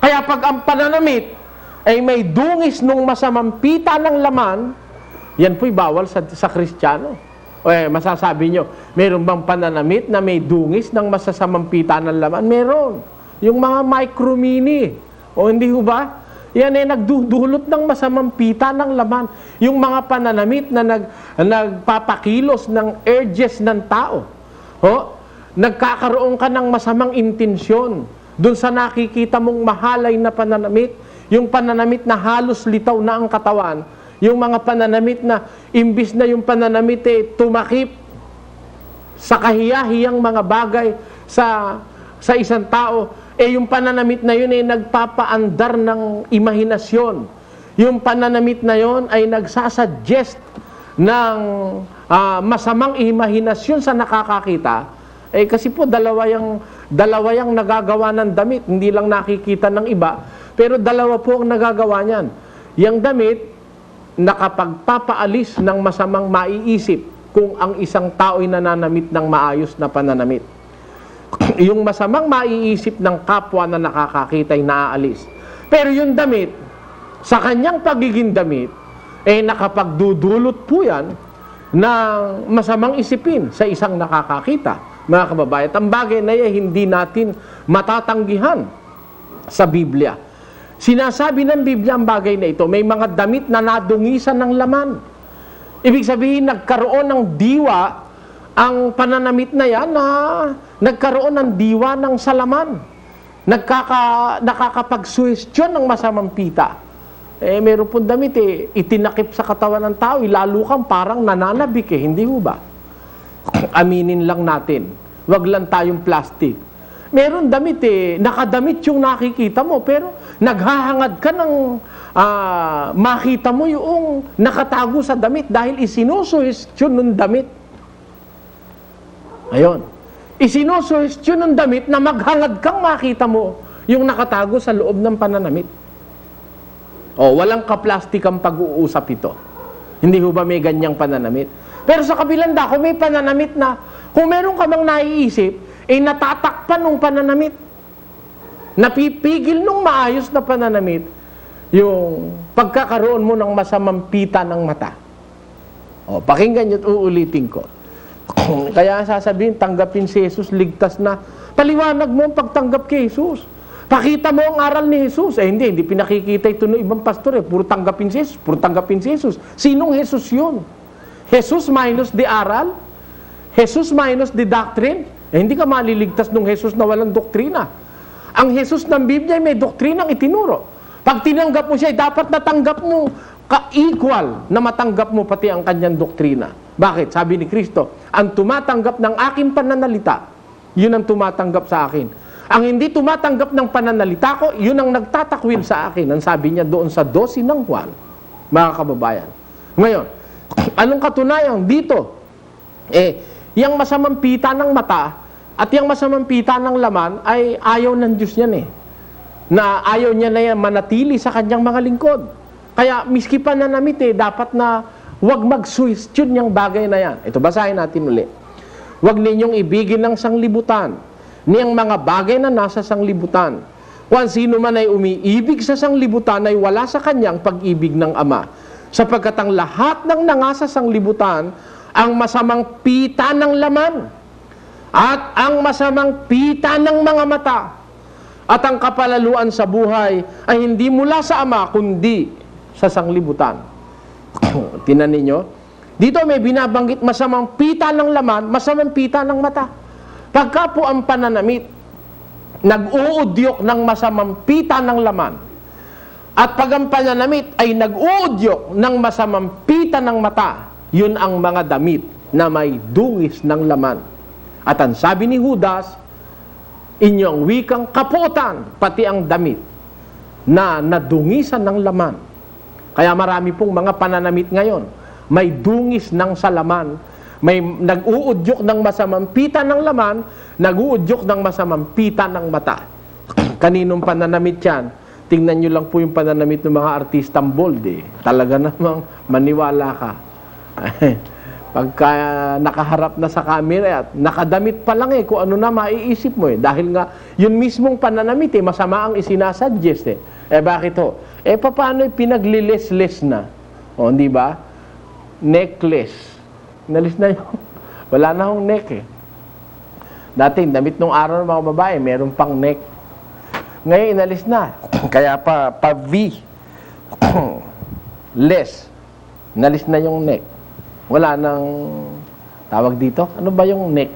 Kaya pag ang pananamit ay may dungis nung masamang pita ng laman, yan po'y bawal sa Kristiyano. Masasabi nyo, meron bang pananamit na may dungis ng masasamang pita ng laman? Meron. Yung mga micro-mini. O hindi ho ba? Yan nagdudulot ng masamang pita ng laman. Yung mga pananamit na nagpapakilos ng urges ng tao. Nagkakaroon ka ng masamang intensyon doon sa nakikita mong mahalay na pananamit. Yung pananamit na halos litaw na ang katawan. Yung mga pananamit na imbis na yung pananamit tumakip sa kahiyahiyang mga bagay sa isang tao, yung pananamit na yun nagpapaandar ng imahinasyon. Yung pananamit na yun ay nagsasuggest ng masamang imahinasyon sa nakakakita. Kasi po dalawa yung nagagawa ng damit, hindi lang nakikita ng iba, pero dalawa po ang nagagawa niyan. Yung damit, nakapagpapaalis ng masamang maiisip kung ang isang tao'y nananamit ng maayos na pananamit. Yung masamang maiisip ng kapwa na nakakakita ay naaalis. Pero yung damit, sa kanyang pagiging damit, nakapagdudulot po yan ng masamang isipin sa isang nakakakita. Mga kababayan, ang bagay na hindi natin matatanggihan sa Biblia. Sinasabi ng Biblia ang bagay na ito, may mga damit na nadungisan ng laman. Ibig sabihin, nagkaroon ng diwa ang pananamit na yan na nagkaroon ng diwa ng salaman. Nakakapag-suhestyon ng masamang pita. Meron pong damit itinakip sa katawan ng tao, lalo kang parang nananabik hindi ho ba? Aminin lang natin. Wag lang tayong plastic. Meron damit nakadamit yung nakikita mo, pero naghahangad ka ng makita mo yung nakatago sa damit dahil isinusuhestyon ng damit. Ayun. Isinusuhestyon ng damit na maghangad kang makita mo yung nakatago sa loob ng pananamit. O, walang kaplastikang pag-uusap ito. Hindi ho ba may ganyang pananamit? Pero sa kabilang dako, may pananamit na kung meron ka mang naiisip, natatakpan ng pananamit. Napipigil nung maayos na pananamit yung pagkakaroon mo ng masamang pita ng mata. O, pakinggan nyo at uulitin ko. Kaya sasabihin, tanggapin si Jesus, ligtas na. Paliwanag mo ang pagtanggap kay Jesus. Pakita mo ang aral ni Jesus. Hindi pinakikita ito ng ibang pastor. Puro tanggapin si Jesus, puro tanggapin si Jesus. Sinong Jesus yun? Jesus minus the aral? Jesus minus the doctrine? Hindi ka maliligtas ng Jesus na walang doktrina. Ang Jesus ng Biblia ay may doktrinang itinuro. Pag tinanggap mo siya, dapat natanggap mo ka-equal na matanggap mo pati ang kanyang doktrina. Bakit? Sabi ni Kristo, ang tumatanggap ng aking pananalita, yun ang tumatanggap sa akin. Ang hindi tumatanggap ng pananalita ko, yun ang nagtatakwil sa akin. Ang sabi niya doon sa 12 ng Juan, mga kababayan. Ngayon, anong katunayan dito? Yung masamang pita ng mata at yung masamang pita ng laman ay ayaw ng Diyos yan na ayaw niya na yan manatili sa kanyang mga lingkod. Kaya miski pananamit dapat na huwag mag-suhestyon yung bagay na yan. Ito, basahin natin ulit. Huwag ninyong ibigin ng sanglibutan niyang mga bagay na nasa sanglibutan. Kung sino man ay umiibig sa sanglibutan ay wala sa kanyang pag-ibig ng Ama. Sapagkat ang lahat ng nangasa sanglibutan, ang masamang pita ng laman, at ang masamang pita ng mga mata, at ang kapalaluan sa buhay ay hindi mula sa Ama, kundi sa sanglibutan. Tinan ninyo, dito may binabanggit masamang pita ng laman, masamang pita ng mata. Pagka po ang pananamit nag-uudyok ng masamang pita ng laman, at pag ang pananamit ay nag-uudyok ng masamang pita ng mata, yun ang mga damit na may dungis ng laman. At ang sabi ni Judas, inyong wikang kaputan, pati ang damit na nadungisan ng laman. Kaya marami pong mga pananamit ngayon, may dungis ng salaman, may nag-uudyok ng masamang pita ng laman, nag-uudyok ng masamang pita ng mata. Kaninong pananamit yan? Tingnan nyo lang po yung pananamit ng mga artistang bold Talaga namang maniwala ka. Pagka nakaharap na sa camera at nakadamit pa lang kung ano na maiisip mo Dahil nga, yun mismong pananamit masama ang isinasuggest bakit ho? Paano pinagliles-les na? Di ba? Necklace. Nalis na yung, wala na hong neck Dati, damit nung araw ng mga babae, meron pang neck. Ngayon, inalis na. Kaya pa V. Less. Nalis na yung neck. Wala nang tawag dito. Ano ba yung neck?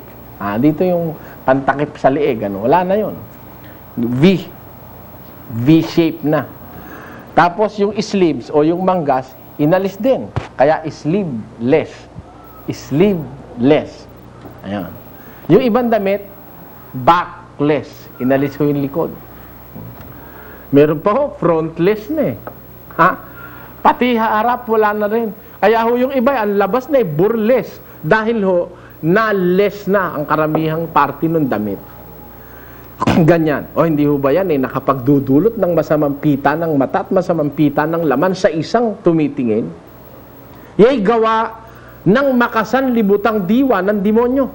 Dito yung pantakip sa liig. Wala na yun. V. V-shape na. Tapos yung sleeves o yung manggas, inalis din. Kaya sleeveless. Sleeveless. Ayan. Yung ibang damit, backless. Inalis ko yung likod. Meron pa ho, frontless na Pati harap, wala na rin. Kaya ho yung iba, ang labas na burless. Dahil ho, na-less na ang karamihang parte ng damit. Ganyan. Hindi ho ba yan nakapagdudulot ng masamang pita ng mata at masamang pita ng laman sa isang tumitingin? Yay gawa ng makasanlibutang diwa ng demonyo.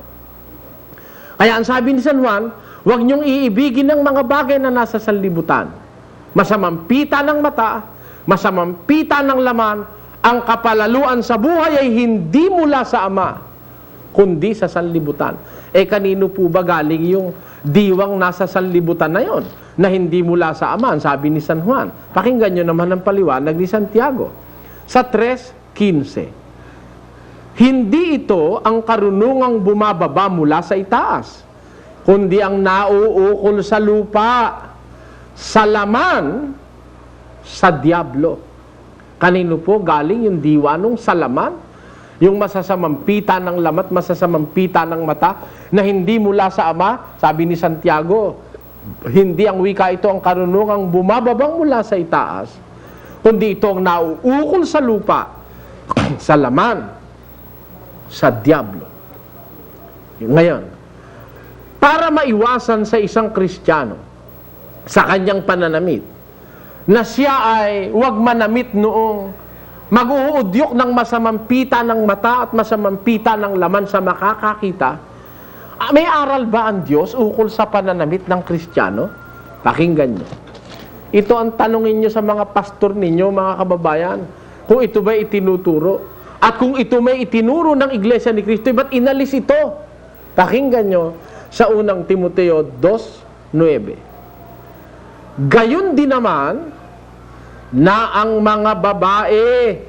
Kaya ang sabi ni San Juan, huwag niyong iibigin ng mga bagay na nasa sanlibutan. Masamang pita ng mata, masamang pita ng laman, ang kapalaluan sa buhay ay hindi mula sa Ama, kundi sa sanlibutan. Kanino po ba galing yung diwang nasa sanlibutan na yon na hindi mula sa Ama? Sabi ni San Juan. Pakinggan nyo naman ang paliwanag ni Santiago. Sa 3:15, hindi ito ang karunungang bumababa mula sa itaas, kundi ang nauukol sa lupa, sa laman, sa diablo. Kanino po galing yung diwa nung sa laman? Yung masasamang pita ng lamat, masasamang pita ng mata, na hindi mula sa Ama, sabi ni Santiago, Hindi ang wika ito ang karunungang bumababang mula sa itaas, kundi ito ang nauukol sa lupa, sa laman, sa diablo. Ngayon, para maiwasan sa isang Kristiyano sa kanyang pananamit, na siya ay huwag manamit noong mag-uudyok ng masamang pita ng mata at masamang pita ng laman sa makakakita, may aral ba ang Diyos ukol sa pananamit ng Kristiyano? Pakinggan nyo. Ito ang tanungin nyo sa mga pastor ninyo, mga kababayan, kung ito ba itinuturo. At kung ito may itinuro ng Iglesia ni Cristo, ba't inalis ito? Pakinggan nyo sa unang Timoteo 2:9. Gayon din naman na ang mga babae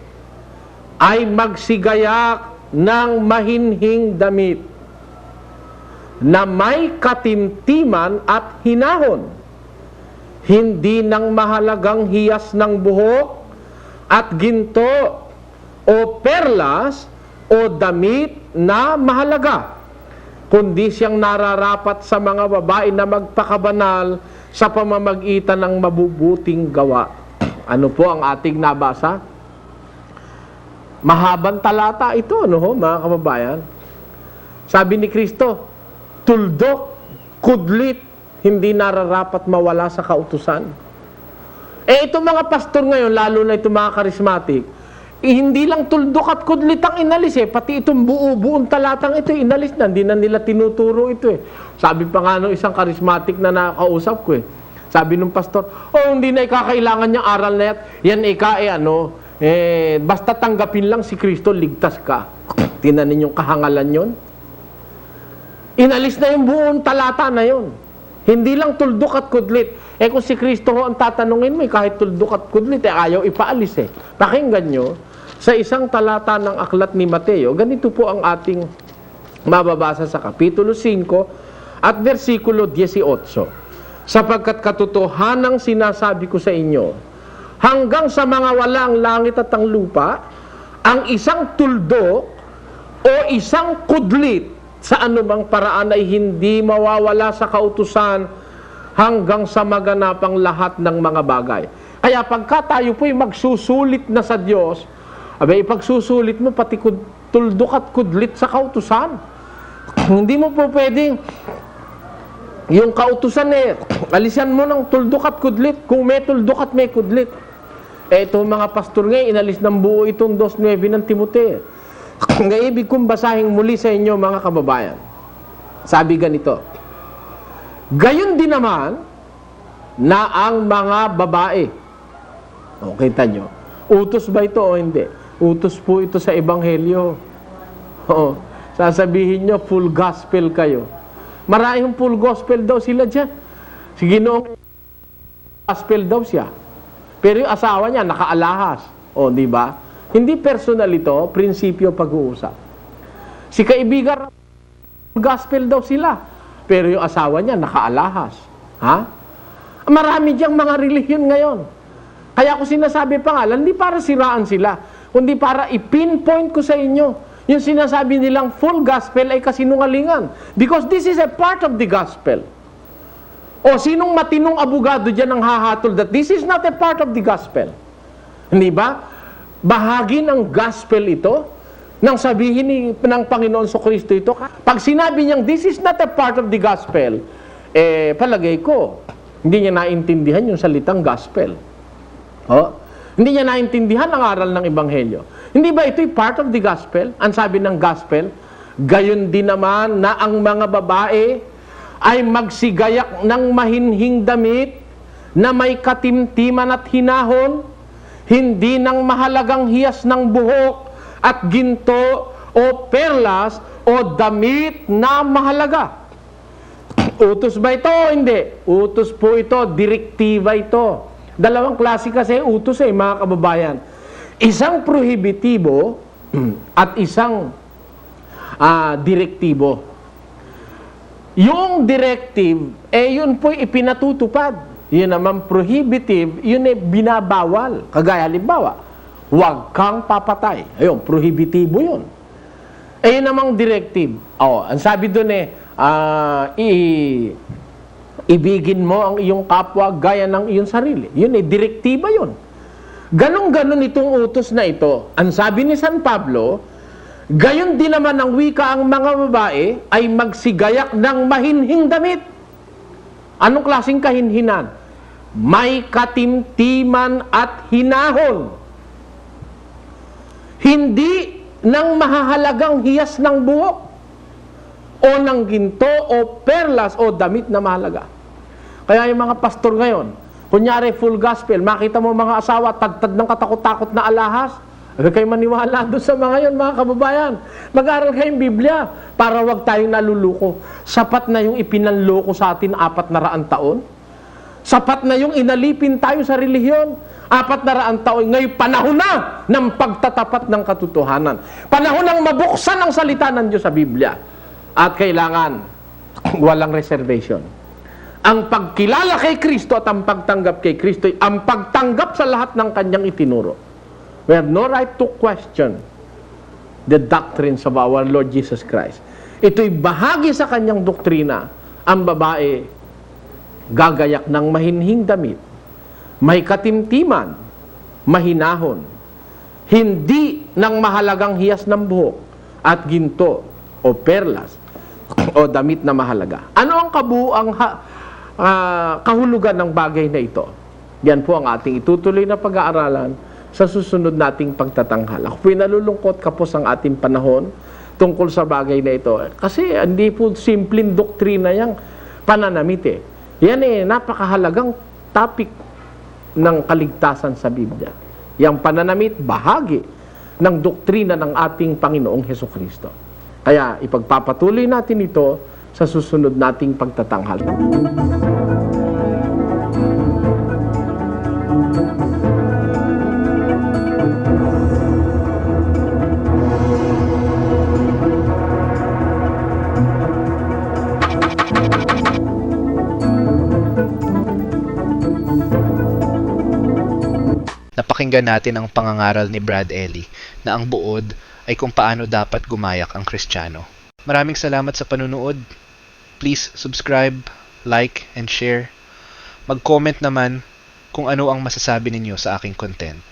ay magsigayak ng mahinhing damit na may katimtiman at hinahon, hindi ng mahalagang hiyas ng buhok at ginto o perlas o damit na mahalaga, kundi siyang nararapat sa mga babae na magpakabanal sa pamamagitan ng mabubuting gawa. Ano po ang ating nabasa? Mahabang talata ito, mga kababayan. Sabi ni Kristo, tuldok, kudlit, hindi nararapat mawala sa kautusan. Itong mga pastor ngayon, lalo na itong mga charismatic, hindi lang tuldok at kudlit ang inalis pati itong buong talatang ito inalis na, hindi na nila tinuturo ito Sabi pa nga nung isang charismatic na nakausap ko sabi nung pastor, hindi na ikakailangan niyang aral na yan basta tanggapin lang si Kristo, ligtas ka. Tinanin yung kahangalan yon. Inalis na yung buong talata na yon. Hindi lang tuldok at kudlit. Kung si Kristo ang tatanungin mo, kahit tuldok at kudlit, ayaw ipaalis Pakinggan nyo, sa isang talata ng aklat ni Mateo, ganito po ang ating mababasa sa Kapitulo 5 at versikulo 18. Sapagkat katotohanang sinasabi ko sa inyo, hanggang sa mga walang langit at ang lupa, ang isang tuldok o isang kudlit sa anumang paraan ay hindi mawawala sa kautusan hanggang sa maganapang lahat ng mga bagay. Kaya pagka tayo po'y magsusulit na sa Diyos, ipagsusulit mo pati tuldok at kudlit sa kautusan. Hindi mo po pwedeng yung kautusan alisan mo ng tuldok at kudlit kung may tuldok at may kudlit. Ito mga pastor ngayon, inalis ng buo itong 2:9 ng Timoteo. Ngayon, ibig kong basahin muli sa inyo mga kababayan. Sabi ganito, gayon din naman na ang mga babae. Kita nyo, utos ba ito o hindi? Utos po ito sa Ebanghelyo. Sasabihin nyo, full gospel kayo. Maraming full gospel daw sila dyan. Si Ginoong gospel daw siya. Pero yung asawa niya, nakaalahas. Di ba? Hindi personal ito, prinsipyo pag-uusap. Si kaibigan, gospel daw sila. Pero yung asawa niya, nakaalahas. Marami diyang mga relihiyon ngayon. Kaya ko sinasabi pangalan, hindi para siraan sila, kundi para i-pinpoint ko sa inyo. Yung sinasabi nilang full gospel ay kasinungalingan. Because this is a part of the gospel. Sinong matinong abogado dyan ang hahatol that this is not a part of the gospel? Hindi ba? Bahagi ng gospel ito, nang sabihin ng Panginoon sa Kristo ito. Pag sinabi niyang this is not a part of the gospel, palagay ko, hindi niya naintindihan yung salitang gospel. Hindi niya naintindihan ang aral ng Ebanghelyo. Hindi ba ito'y part of the gospel? Ang sabi ng gospel, gayon din naman na ang mga babae ay magsigayak ng mahinhing damit na may katimtiman at hinahon, hindi ng mahalagang hiyas ng buhok at ginto o perlas o damit na mahalaga. Utos ba ito o hindi? Utos po ito, direktiba ito. Dalawang klase kasi utos mga kababayan. Isang prohibitibo at isang direktibo. Yung directive, yun po ipinatutupad. Yun naman prohibitive, yun binabawal. Kagaya halimbawa, huwag kang papatay. Ayun, prohibitibo yun. Yun namang directive. Ang sabi doon Ibigin mo ang iyong kapwa gaya ng iyong sarili. Yun direktiba yun. Ganon-ganon itong utos na ito. Ang sabi ni San Pablo, gayon din naman ang wika ang mga babae ay magsigayak ng mahinhing damit. Anong klaseng kahinhinan? May katimtiman at hinahon. Hindi ng mahahalagang hiyas ng buhok o ng ginto o perlas o damit na mahalaga. Kaya yung mga pastor ngayon, kunyari full gospel, makita mo mga asawa, tagtad ng katakot-takot na alahas. Huwag kayo maniwala doon sa mga yon, mga kababayan. Mag-aral kayong Biblia para wag tayong naluluko. Sapat na yung ipinanloko sa atin 400 taon. Sapat na yung inalipin tayo sa relihiyon. 400 taon. Ngayon, panahon na ng pagtatapat ng katotohanan. Panahon ng mabuksan ang salita ng Diyos sa Biblia. At kailangan walang reservation. Ang pagkilala kay Kristo at ang pagtanggap kay Kristo, ang pagtanggap sa lahat ng kanyang itinuro. We have no right to question the doctrines of our Lord Jesus Christ. Ito'y bahagi sa kanyang doktrina. Ang babae, gagayak ng mahinhing damit, may katimtiman, mahinahon, hindi ng mahalagang hiyas ng buhok, at ginto o perlas o damit na mahalaga. Ano ang kabuuang kahulugan ng bagay na ito? Yan po ang ating itutuloy na pag-aaralan sa susunod nating pagtatanghal. Ako po'y nalulungkot kapos ang ating panahon tungkol sa bagay na ito. Kasi hindi po simpleng doktrina yang pananamit eh. Yan napakahalagang topic ng kaligtasan sa Biblia. Yang pananamit, bahagi ng doktrina ng ating Panginoong Hesukristo. Kaya ipagpapatuloy natin ito sa susunod nating pagtatanghal. Napakinggan natin ang pangangaral ni Brad Ely na ang buod ay kung paano dapat gumayak ang Kristiyano. Maraming salamat sa panunood. Please subscribe, like, and share. Mag-comment naman kung ano ang masasabi ninyo sa aking content.